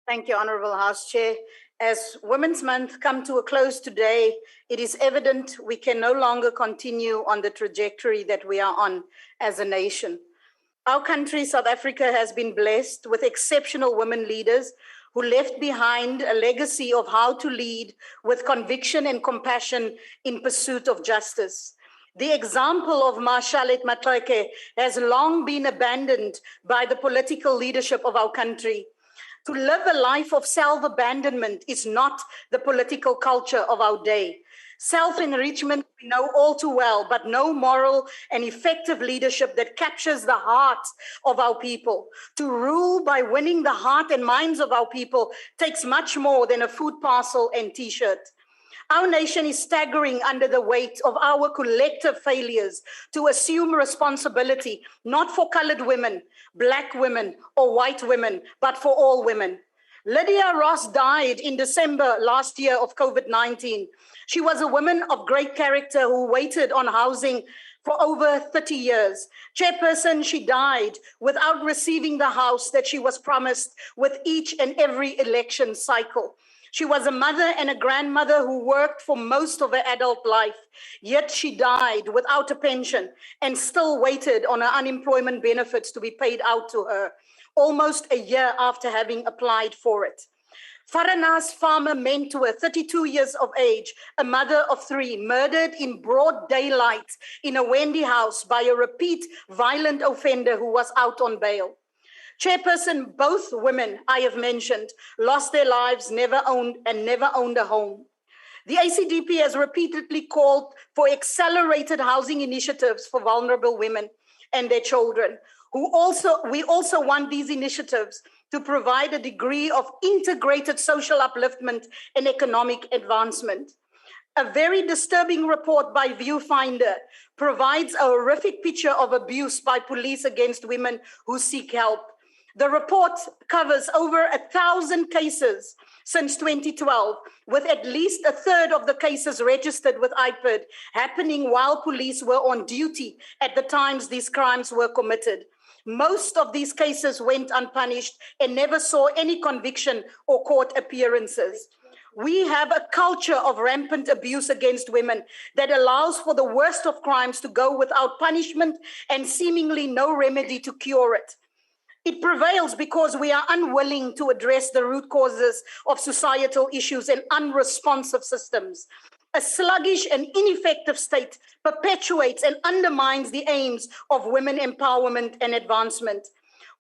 Thank you, Honorable House Chair. As Women's Month come to a close today, it is evident we can no longer continue on the trajectory that we are on as a nation. Our country, South Africa, has been blessed with exceptional women leaders who left behind a legacy of how to lead with conviction and compassion in pursuit of justice. The example of Charlotte Matleke has long been abandoned by the political leadership of our country. To live a life of self-abandonment is not the political culture of our day. Self-enrichment we know all too well, but no moral and effective leadership that captures the heart of our people. To rule by winning the heart and minds of our people takes much more than a food parcel and t-shirt. Our nation is staggering under the weight of our collective failures to assume responsibility, not for colored women, Black women, or white women, but for all women. Lydia Ross died in December last year of COVID-19. She was a woman of great character who waited on housing for over 30 years. Chairperson, she died without receiving the house that she was promised with each and every election cycle. She was a mother and a grandmother who worked for most of her adult life, yet she died without a pension and still waited on her unemployment benefits to be paid out to her, almost a year after having applied for it. Farana's farmer mentor, 32 years of age, a mother of 3, murdered in broad daylight in a Wendy house by a repeat violent offender who was out on bail. Chairperson, both women I have mentioned lost their lives, never owned a home. The ACDP has repeatedly called for accelerated housing initiatives for vulnerable women and their children. We also want these initiatives to provide a degree of integrated social upliftment and economic advancement. A very disturbing report by Viewfinder provides a horrific picture of abuse by police against women who seek help. The report covers over 1,000 cases since 2012, with at least a third of the cases registered with IPID happening while police were on duty at the times these crimes were committed. Most of these cases went unpunished and never saw any conviction or court appearances. We have a culture of rampant abuse against women that allows for the worst of crimes to go without punishment and seemingly no remedy to cure it. It prevails because we are unwilling to address the root causes of societal issues and unresponsive systems. A sluggish and ineffective state perpetuates and undermines the aims of women empowerment and advancement.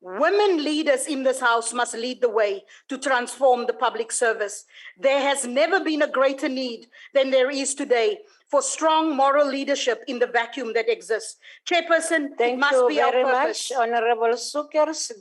Women leaders in this House must lead the way to transform the public service. There has never been a greater need than there is today for strong moral leadership in the vacuum that exists. Chairperson, it must be our purpose. Thank you very much, Honorable Sukers.